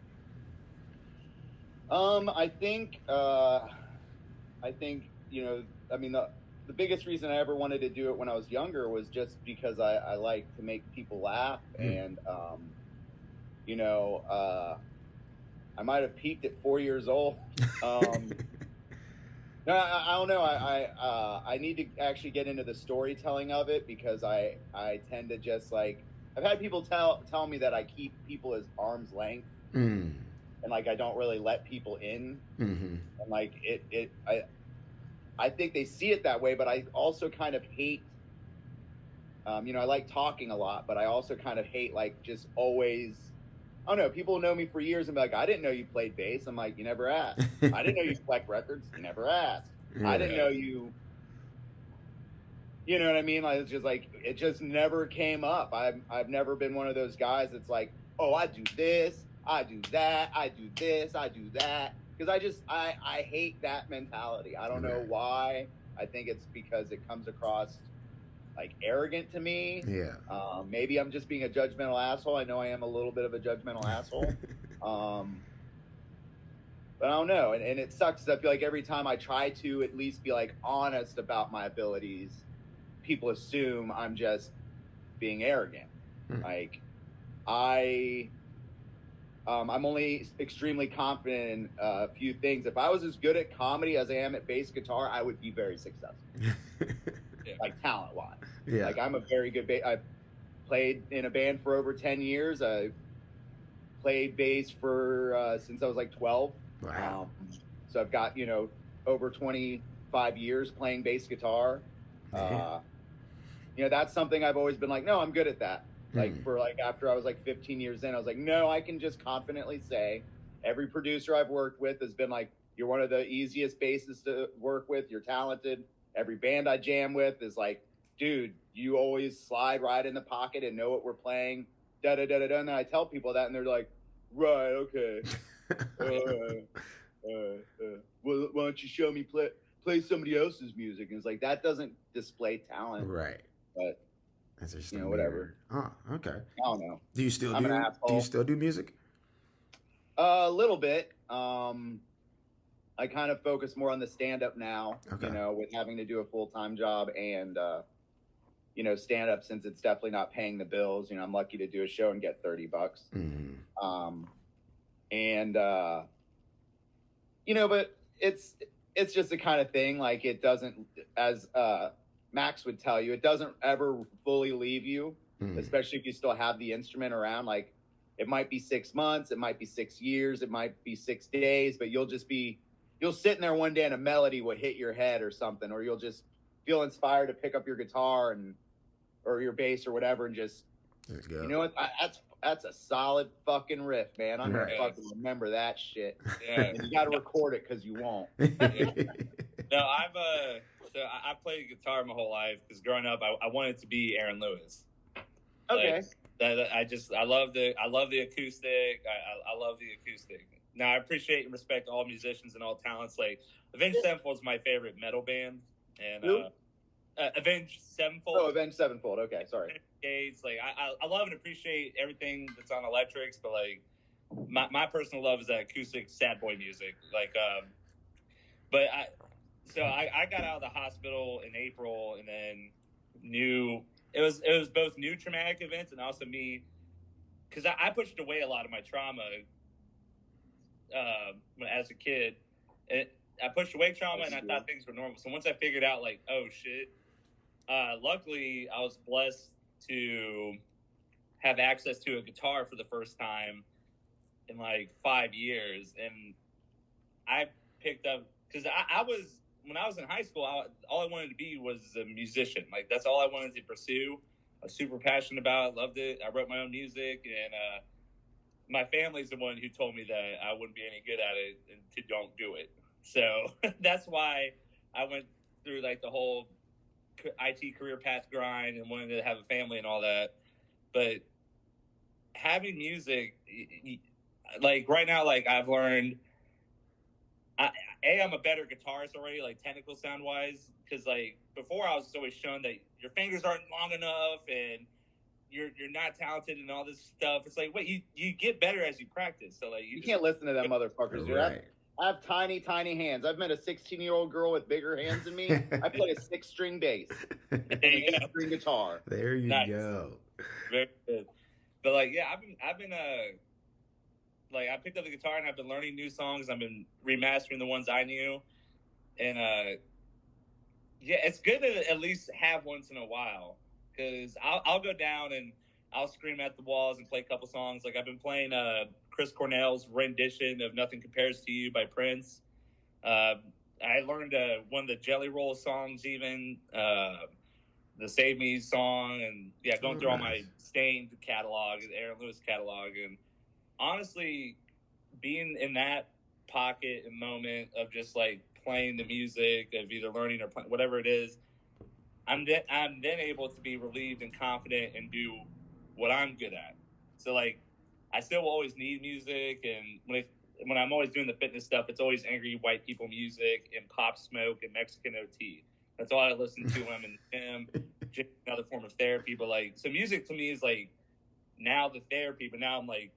I think, the biggest reason I ever wanted to do it when I was younger was just because I like to make people laugh. And, I might have peaked at 4 years old. No, I don't know. I need to actually get into the storytelling of it because I tend to just like, I've had people tell me that I keep people as arm's length. And like I don't really let people in, and like I think they see it that way, but I also kind of hate. I like talking a lot, but I also kind of hate like just always. I don't know. People know me for years and be like, "I didn't know you played bass." I'm like, "You never asked." I didn't know you collect records. You never asked. Yeah. I didn't know you. You know what I mean? Like, it's just like it just never came up. I've never been one of those guys that's like, "Oh, I do this. I do that, I do this, I do that." Because I hate that mentality. I don't know why. I think it's because it comes across like arrogant to me. Yeah. Maybe I'm just being a judgmental asshole. I know I am a little bit of a judgmental asshole. But I don't know. And it sucks because I feel like every time I try to at least be like honest about my abilities, people assume I'm just being arrogant. Like I'm only extremely confident in a few things. If I was as good at comedy as I am at bass guitar, I would be very successful. Like talent-wise. Yeah. Like I'm a very good bass. I've played in a band for over 10 years. I played bass for since I was like 12. Wow. So I've got, over 25 years playing bass guitar. That's something I've always been like, no, I'm good at that. Like for like after I was like 15 years in, I was like, no, I can just confidently say every producer I've worked with has been like, you're one of the easiest bassists to work with. You're talented. Every band I jam with is like, dude, you always slide right in the pocket and know what we're playing. Da da da da da. And then I tell people that, and they're like, right, okay. Well, why don't you show me play somebody else's music? And it's like that doesn't display talent, right? But. That's just whatever. Oh, okay. I don't know. Do you still do music? A little bit. I kind of focus more on the stand-up now. Okay. With having to do a full-time job and stand-up since it's definitely not paying the bills. I'm lucky to do a show and get $30. But it's just the kind of thing. Like it doesn't as Max would tell you, it doesn't ever fully leave you, especially if you still have the instrument around. Like it might be 6 months, it might be 6 years, it might be 6 days, but you'll sit in there one day and a melody will hit your head or something, or you'll just feel inspired to pick up your guitar or your bass or whatever and just, go. You know what? That's a solid fucking riff, man. I'm gonna fucking remember that shit. Yeah. And you got to record it because you won't. No, So I played guitar my whole life because growing up, I wanted to be Aaron Lewis. Okay. I love the acoustic. I love the acoustic. Now I appreciate and respect all musicians and all talents. Like Avenged Sevenfold is my favorite metal band, and Avenged Sevenfold. Oh, Avenged Sevenfold. Okay, sorry. Gates. Like I love and appreciate everything that's on electrics, but like my personal love is that acoustic sad boy music. Like but I got out of the hospital in April, and then it was both new traumatic events and also me, because I pushed away a lot of my trauma as a kid. I pushed away trauma, and I thought things were normal. So once I figured out, like, oh shit, luckily I was blessed to have access to a guitar for the first time in like 5 years, and I picked up, because I was, when I was in high school, all I wanted to be was a musician. Like, that's all I wanted to pursue. I was super passionate about it, loved it. I wrote my own music, and my family's the one who told me that I wouldn't be any good at it and to don't do it. So that's why I went through like the whole IT career path grind and wanted to have a family and all that. But having music, like right now, like I've learned, I'm a better guitarist already, like technical sound wise, because like before I was always shown that your fingers aren't long enough and you're not talented and all this stuff. It's like, wait, you get better as you practice. So like you can't listen to them motherfuckers, dude. Right. I have tiny hands. I've met a 16-year-old girl with bigger hands than me. I play a 6-string bass and an 8-string guitar. There you go. Very good. But like, yeah, I've been like I picked up the guitar and I've been learning new songs. I've been remastering the ones I knew, and yeah, it's good to at least have once in a while, because I'll go down and I'll scream at the walls and play a couple songs. Like I've been playing Chris Cornell's rendition of "Nothing Compares to You" by Prince. I learned one of the Jelly Roll songs, even the "Save Me" song, and yeah, going through all my Stained catalog, the Aaron Lewis catalog, and honestly, being in that pocket and moment of just like playing the music, of either learning or playing, whatever it is, I'm then able to be relieved and confident and do what I'm good at. So like, I still will always need music, and when I'm always doing the fitness stuff, it's always angry white people music and Pop Smoke and Mexican OT. That's all I listen to when I'm in the gym. Just another form of therapy, but like, so music to me is like now the therapy, but now I'm like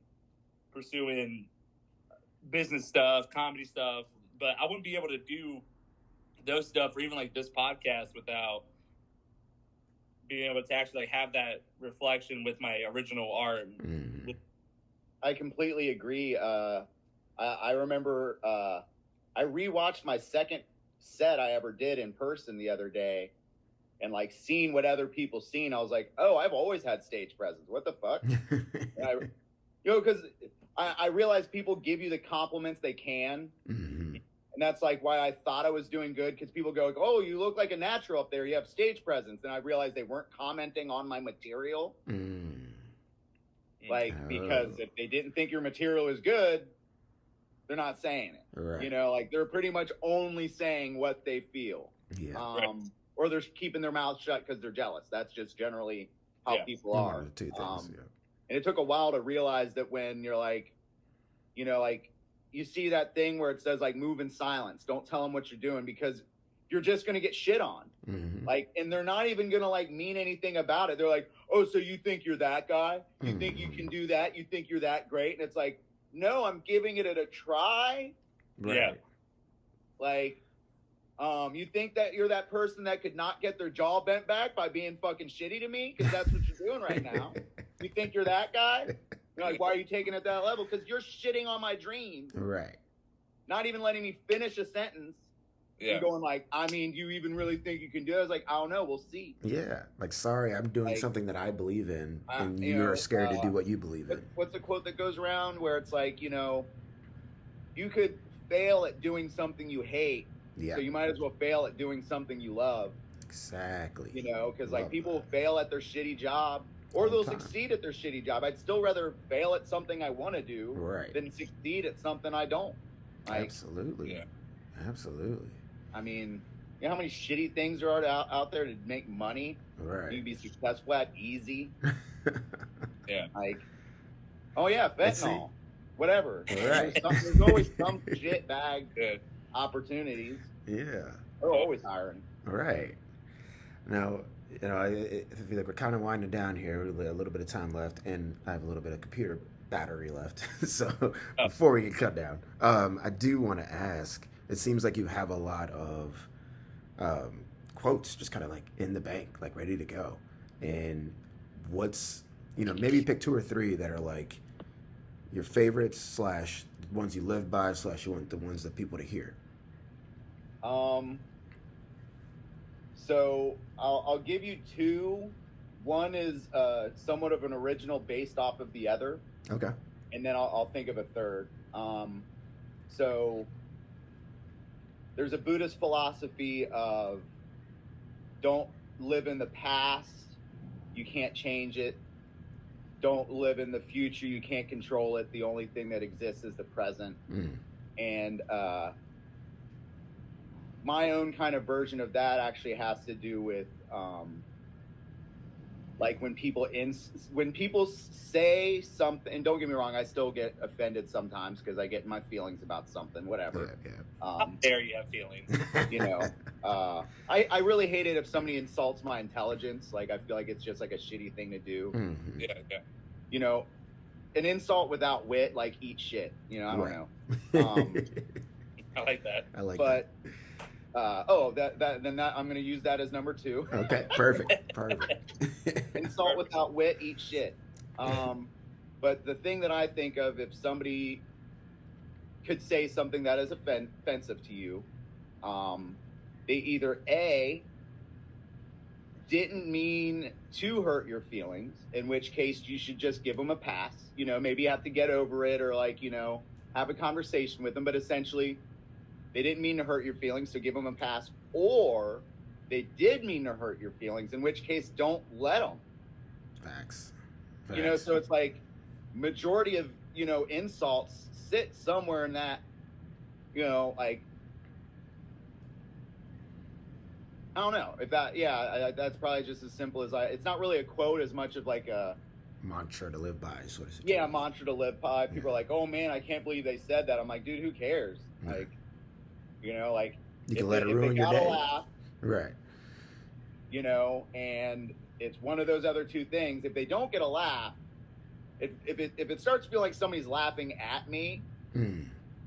pursuing business stuff, comedy stuff, but I wouldn't be able to do those stuff or even like this podcast without being able to actually like have that reflection with my original art. I completely agree. I remember I rewatched my second set I ever did in person the other day, and like seeing what other people seen, I was like, oh, I've always had stage presence. What the fuck? Because I realize people give you the compliments they can. Mm-hmm. And that's like why I thought I was doing good, because people go, oh, you look like a natural up there. You have stage presence. And I realized they weren't commenting on my material. Like, because if they didn't think your material is good, they're not saying it. Right. You know, like they're pretty much only saying what they feel. Yeah. Or they're keeping their mouth shut because they're jealous. That's just generally how people are. The two things, And it took a while to realize that when you're like, you know, like you see that thing where it says like move in silence, don't tell them what you're doing, because you're just going to get shit on. Mm-hmm. Like, and they're not even going to like mean anything about it. They're like, oh, so you think you're that guy? You think you can do that? You think you're that great? And it's like, no, I'm giving it a try. Right. Yeah. Like, you think that you're that person that could not get their jaw bent back by being fucking shitty to me? Because that's what you're doing right now. You think you're that guy? You're like, why are you taking it at that level? Because you're shitting on my dreams. Right. Not even letting me finish a sentence. Yeah. And going like, I mean, do you even really think you can do it? I was like, I don't know. We'll see. Yeah. Like, sorry, I'm doing Like, something that I believe in, and you you're know, scared to do what you believe in. What's the quote that goes around where it's like, you know, you could fail at doing something you hate. Yeah. So you might as well fail at doing something you love. Exactly. You know, because like people that. fail at their shitty job, or All the they'll time. succeed at their shitty job. I'd still rather fail at something I want to do Right. than succeed at something I don't. Like, Absolutely. Yeah. Absolutely. I mean, You know how many shitty things there are out there to make money? Right. You can be successful at easy. Yeah. Like, oh yeah, fentanyl. Whatever. Right. There's always some shit bag Yeah. opportunities. Yeah. They're always hiring. All right. Now, you know, I feel like we're kind of winding down here. A little bit of time left, and I have a little bit of computer battery left. So before we get cut down, I do want to ask. It seems like you have a lot of quotes just kind of like in the bank, like ready to go. And what's, you know, maybe pick 2 or 3 that are like your favorites / ones you live by / you want the ones that people to hear. So I'll give you 2. One is somewhat of an original based off of the other. Okay. And then I'll think of a third. So there's a Buddhist philosophy of don't live in the past. You can't change it. Don't live in the future. You can't control it. The only thing that exists is the present. And my own kind of version of that actually has to do with like when people say something, and don't get me wrong, I still get offended sometimes because I get my feelings about something, whatever. Yeah. How dare you have feelings? You know, I really hate it if somebody insults my intelligence. Like, I feel like it's just like a shitty thing to do. Mm-hmm. Yeah. You know, an insult without wit, like, eat shit. You know, I don't know. I like that. I like But then I'm going to use that as number 2. that. Okay, perfect. Insult without wit, eat shit. But the thing that I think of, if somebody could say something that is offensive to you, they either A, didn't mean to hurt your feelings, in which case you should just give them a pass. You know, maybe you have to get over it, or like, you know, have a conversation with them, but essentially they didn't mean to hurt your feelings, so give them a pass. Or they did mean to hurt your feelings, in which case don't let them. Facts. You know, so it's like majority of, you know, insults sit somewhere in that, you know, like, I don't know if that, that's probably just as simple as it's not really a quote as much of like a mantra to live by, sort of. Yeah, mantra to live by. People are like, oh man, I can't believe they said that. I'm like, dude, who cares? Yeah. Like, you know, like, you can let it ruin your day. Laugh, right. You know, and it's one of those other 2 things. If they don't get a laugh, if it starts feeling like somebody's laughing at me,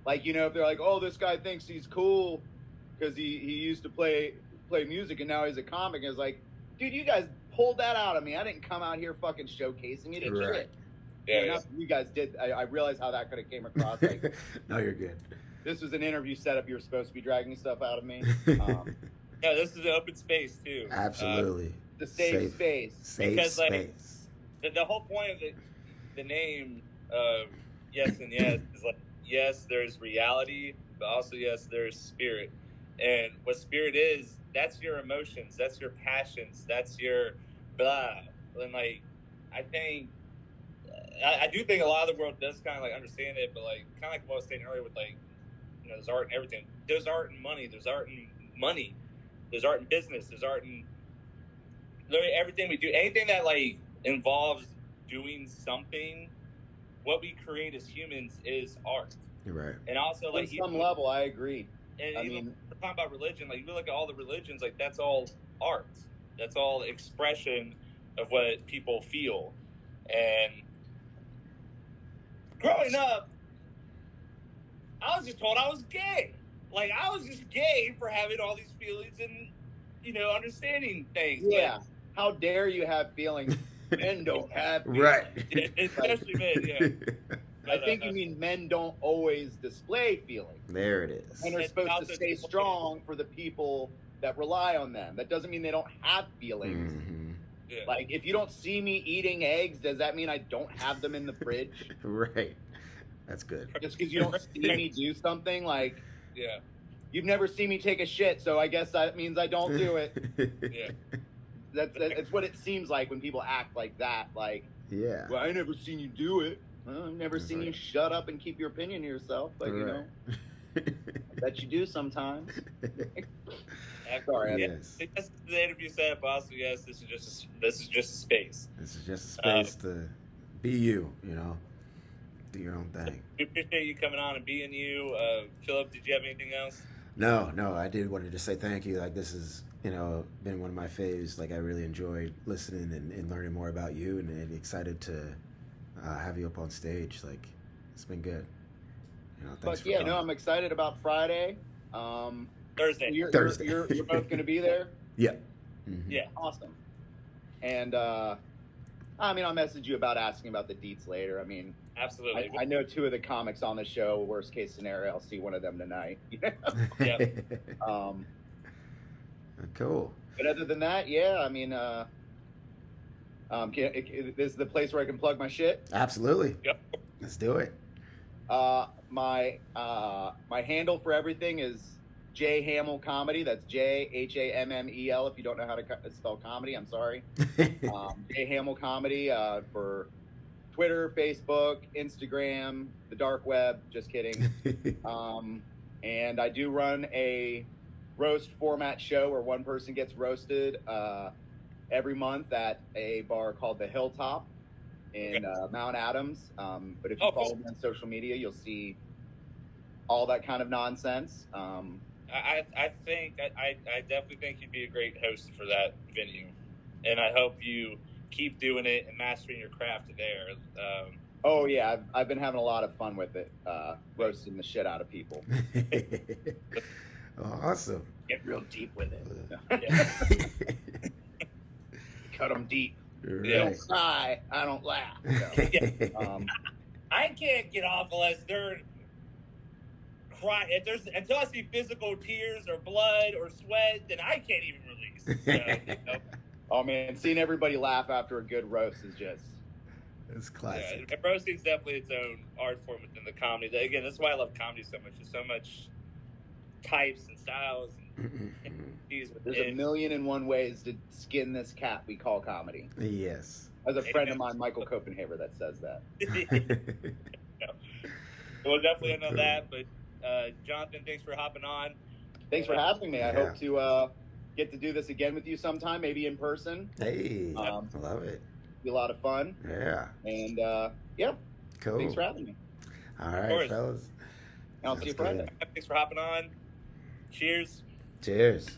like, you know, if they're like, oh, this guy thinks he's cool because he used to play music and now he's a comic, and it's like, dude, you guys pulled that out of me. I didn't come out here fucking showcasing it. Right. Shit. Yeah. You guys did. I realized how that could have came across. Like, no, you're good. This was an interview setup. You were supposed to be dragging stuff out of me. Yeah, this is an open space too. Absolutely. The safe space. Safe because, space. Like, the whole point of the name of Yes and Yes is like, yes, there's reality, but also yes, there's spirit. And what spirit is, that's your emotions, that's your passions, that's your blah. And like, I do think a lot of the world does kind of like understand it, but like, kind of like what I was saying earlier with like, you know, there's art and everything. There's art in money. There's art in money. There's art in business. There's art in literally everything we do. Anything that like involves doing something, what we create as humans is art. You're right. And also, like, on some level, I agree. And I even mean, we're talking about religion. Like, you look at all the religions, like, that's all art. That's all expression of what people feel. And growing up, I was just told I was gay. Like, I was just gay for having all these feelings and, you know, understanding things. Yeah. But how dare you have feelings? Men don't have feelings. Right. Especially men, yeah. I think you mean men don't always display feelings. There it is. And are supposed to stay strong for the people that rely on them. That doesn't mean they don't have feelings. Mm-hmm. Yeah. Like, if you don't see me eating eggs, does that mean I don't have them in the fridge? Right. That's good. Just because you don't see me do something, like, yeah, you've never seen me take a shit, so I guess that means I don't do it. Yeah. That's what it seems like when people act like that. Like, yeah. well, I never seen you do it. Well, I've never seen you shut up and keep your opinion to yourself. But, you know, I bet you do sometimes. Sorry. Yes. This is the interview setup. Also, yes, this is just a space. This is just a space to be you. You know, do your own thing. We appreciate you coming on and being you. Philip, did you have anything else? No, I did want to just say thank you. Like, this has, been one of my faves. Like, I really enjoyed listening and learning more about you, and excited to have you up on stage. Like, it's been good. Thanks for coming. I'm excited about Friday. Thursday. Thursday. You're both going to be there? Yeah. Mm-hmm. Yeah. Awesome. And, I'll message you about asking about the deets later. I mean, absolutely. I know two of the comics on the show. Worst case scenario, I'll see one of them tonight. Yeah. Cool. But other than that, this is the place where I can plug my shit. Absolutely. Yep. Let's do it. My handle for everything is J Hammel Comedy. That's JHAMMEL. If you don't know how to spell comedy, I'm sorry. J Hammel Comedy for Twitter, Facebook, Instagram, the dark web. Just kidding. And I do run a roast format show where one person gets roasted every month at a bar called the Hilltop in Mount Adams. But if you follow me on social media, you'll see all that kind of nonsense. I definitely think you'd be a great host for that venue, and I hope you keep doing it and mastering your craft there. I've been having a lot of fun with it, roasting the shit out of people. Awesome. Get real deep with it. Cut them deep. Right. They don't cry. I don't laugh. So, I can't get off unless they're cry. Until I see physical tears or blood or sweat, then I can't even release. So, Oh man, seeing everybody laugh after a good roast is just. It's classic. Yeah, roasting is definitely its own art form within the comedy. Again, that's why I love comedy so much. There's so much types and styles. There's a million and one ways to skin this cat we call comedy. Yes. As a friend of mine, Michael Copenhaver, that says that. We'll definitely know that. But Jonathan, thanks for hopping on. Thanks for having me. I hope to get to do this again with you sometime, maybe in person. Hey, love it. Be a lot of fun. Yeah. And cool. Thanks for having me. All right, fellas. I'll see you Friday. Thanks for hopping on. Cheers. Cheers.